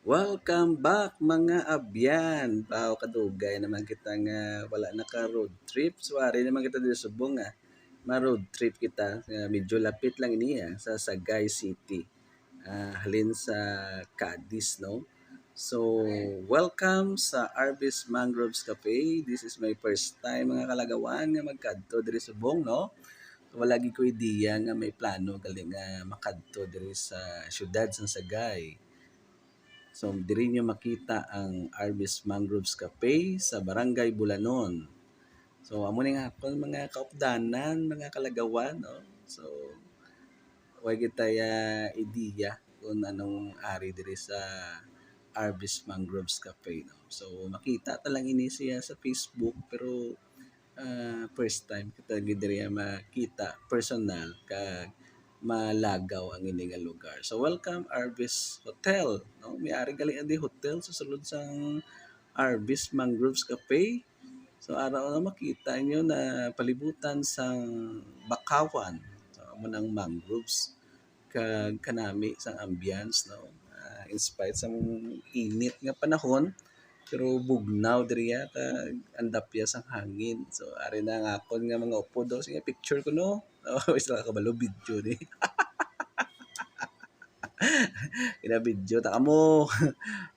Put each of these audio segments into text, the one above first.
Welcome back mga abyan. Pao kadugay naman kita nga wala naka road trip. Suwari naman kita dito sa bunga. Ma-road trip kita. Medyo lapit lang niya sa Sagay City. Halin sa Cadiz, no? So, welcome sa Arbis Mangroves Cafe. This is my first time mga kalagawan nga magkadto diri sa bung, no? So, wala gid ko ideya nga may plano gali nga makadto diri sa syudad sa Sagay. So, diri nyo makita ang Arbis Mangroves Cafe sa Barangay Bulanon. So, amo ning akon mga kaupdanan, mga kalagawan, no? So, way kita ideya kung anong ari diri sa Arbis Mangroves Cafe, no? So, makita ta lang ini siya sa Facebook pero first time kita gid diri makita personal kag malagaw ang ini nga lugar. So welcome Arbis Hotel, no? May ari gali di hotel sa sulod sang Arbis Mangroves Cafe. So araw na makita nyo na palibutan sang bakawan. So amo nang mangroves kag kanami sang ambience, no? In spite sa init nga panahon pero bugnaw diriya kag andapya sang hangin. So ari na nga akon nga mga upod daw sige picture ko no. Oh, isa ka kabalo video ni. Ina video ta kamo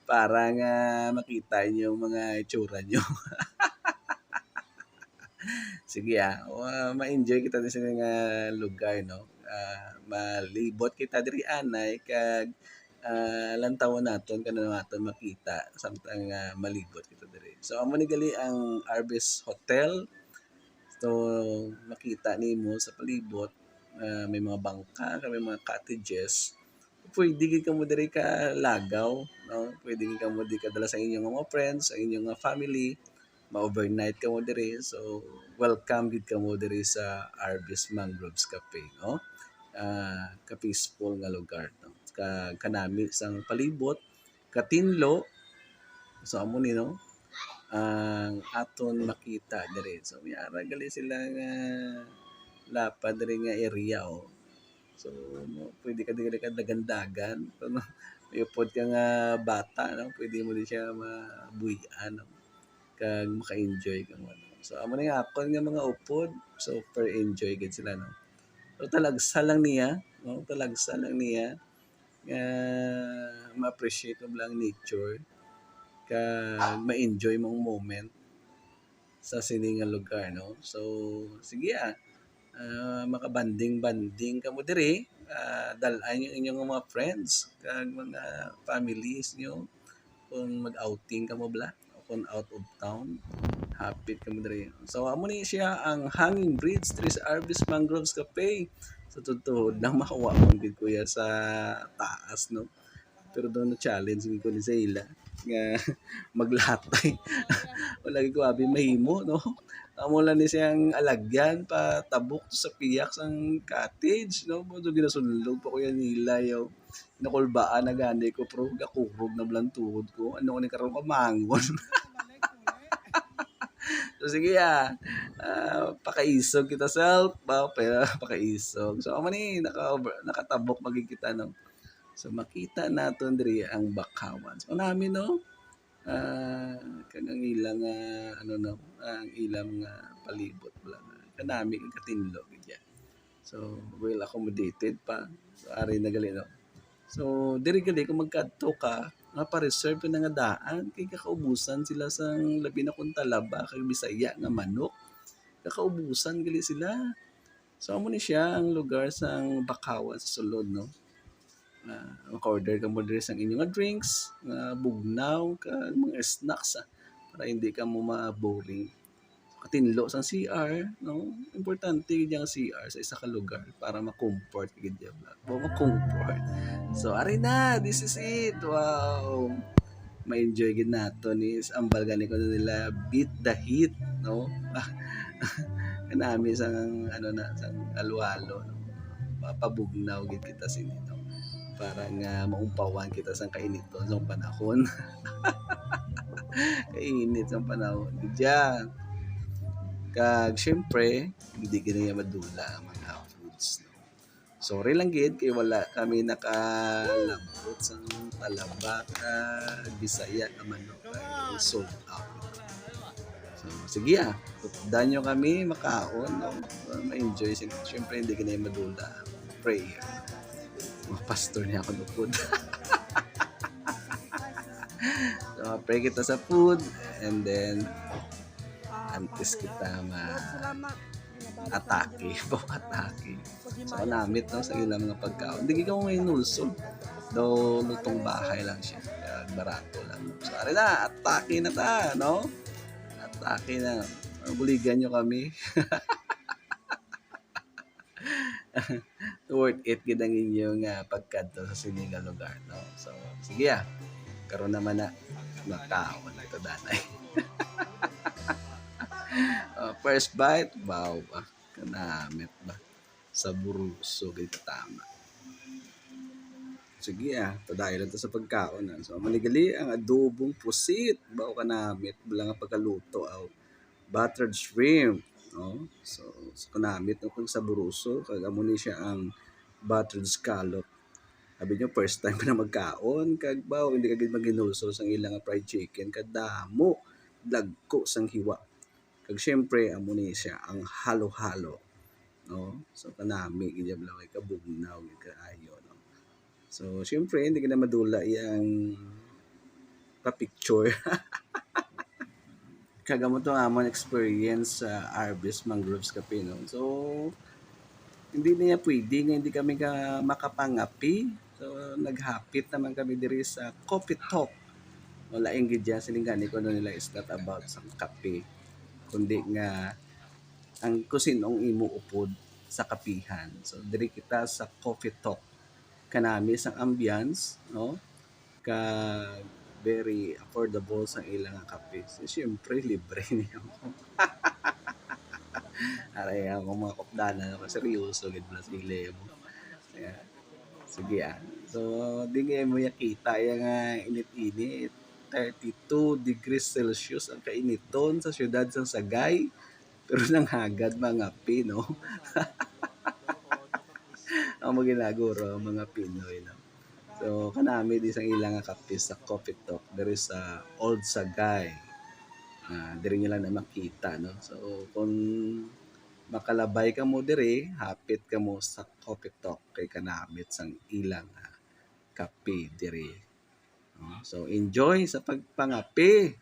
para nga makita niyo mga itsura niyo. Sige ma-enjoy kita din sa nga lugar no. Malibot kita diri anay kag lantawon naton kanang naton makita samtang malibot kita diri. So amo ni gali ang Arbis Hotel. So makita nimo sa palibot may mga bangka, may mga cottages. Pwede gid kamo diri ka lagaw, no? Pwede gid kamo di ka dala sa inyong mga friends, sa inyong mga family, ma-overnight kamo diri. So welcome gid kamo diri sa Arbis Mangroves Cafe, no? Ka-peaceful nga lugar, no? Kanami sang palibot, katinlo. So amo ni no ang aton makita diri. So may ara gali sila nga lapad diri nga area oh. So pwede ka diri ka dagandagan. So, may upod ka nga bata no, pwede mo din siya mabuhian no? Kag maka-enjoy ka mo. No? So amo ni akon nga mga upod, super enjoy gid sila no. So talagsa lang niya, no? Talagsa lang niya nga ma-appreciate mo lang nature kag ma-enjoy mong moment sa sini nga lugar no. So sige makabanding-banding ka mo diri, dal-an yung inyong mga friends kag mga families nyo kung mag-outing ka mo bla o kung out of town hapit ka mo diri. So amo ni siya ang hanging bridge diri sa Arbis Mangroves Cafe. Sa totoo lang makuha mo gid kuya sa taas no. Pero doon na challenge ko ni sa ila nga maglatay. Wala gid ko abi mahimo no. Amo lang ni siyang alagyan pa tabok sa piyak sang cottage no. Mo ginasulog pa ko yan nila yo. Nakulbaan na gani ko pero gakurog na blang tuhod ko. Ano ko ni karon ko mangon. So sige pakaisog kita self ba pero pakaisog. So amo ni nakatabok magigita no. So makita naton diri ang bakawan. So namin no kag ang ilang ano no, ang ilang palibot lang. Kanami kag katinlo gid. So well accommodated pa. So ari na gali no. So diri gali kung magkadto ka mapa-reserve na nga daan kay kakaubusan sila sang labi na kung talaba kag Bisaya nga manok. Kakaubusan gali sila. So amo ni siya ang lugar sang bakawan sa sulod no. Maka-order ka mo diri sang inyong nga drinks, nga bugnaw, kag mga snacks para hindi ka mo ma-boring. Katinlo sang CR, no? Importante gid ang CR sa isa ka lugar para ma-comfort gid ya vlog. Ma-comfort. So ari na, this is it. Wow. Ma-enjoy gid nato ni ambal gani ko nila beat the heat, no? Kanami sang ano na sang alwalo, no? Mapabugnaw gid kita sini, no? Para nga maumpawan kita sa kainiton sa panahon. Kainit sa panahon. Diyan. Kag syempre, hindi ganyan madula ang mga foods. No? Sorry lang gid kay wala kami nakalabot sa talaba Bisaya nga manok kay sold out. So, sige tupdan nyo kami makaon no. Ma-enjoy siyempre hindi ka na madula prayer. Mga pastor niya ako no food. So, pray kita sa food and then antes kita atake, atake. So, namit no, sa ilang mga pagkaon. Hindi ko ngayon nulsol. Daw lutong bahay lang siya. Kaya barato lang. So, ari na, atake na ta, no? Atake na. Buligan nyo kami. Worth it gid ang inyong pagkadto sa sininga lugar, no? So, sige karon naman na makaon na ito danay. First bite, wow kanamit ba? Sa buruso, gito tama. Sige tadayo lang to sa pagkaon. So, manigali ang adobong pusit, bao kanamit, bala nga pagkaluto, buttered shrimp, no? So, kanamit no kung sa buruso, kag amo ni siya ang buttered scallop. Sabi nyo, first time pa na magkaon, kag bao, hindi ka maginulso sang ilang fried chicken, kadamo, lagko sang hiwa. Kag syempre, amo ni siya ang halo-halo. No? So, kanami, ganyan lang, kabugnaw, kaayo. No? So, syempre, hindi ka na madula yung pa-picture. Kagamo to amon experience sa Arbis Mangroves Cafe. No? So, hindi niya pwede nga hindi kami makapangapi. So, naghapit naman kami diri sa Coffee Talk. Wala yung gidya, siningani ko nila is not about sa kape, kundi nga ang kusinong imo upod sa kapihan. So, diri kita sa Coffee Talk. Kanami sa ambience, no? Ka very affordable sa ilang kape. So, syempre, libre niya mo. Aray ako mga kopdana ako seryoso gid plus ile mo. Yeah. Sige So, di nga mo yakita yung init-init. 32 degrees Celsius ang kainiton sa syudad sa Sagay. Pero nang hagad mga Pino. Ang mga ginaguro mga Pinoy. No? So, kanami di sang ilang kapis sa Coffee Talk. There is sa Old Sagay. Diri nyo lang na makita. No? So, kung makalabay ka mo diri, hapit ka mo sa Coffee Talk kay kanamit sang ilang kape diri. So enjoy sa pagpangape.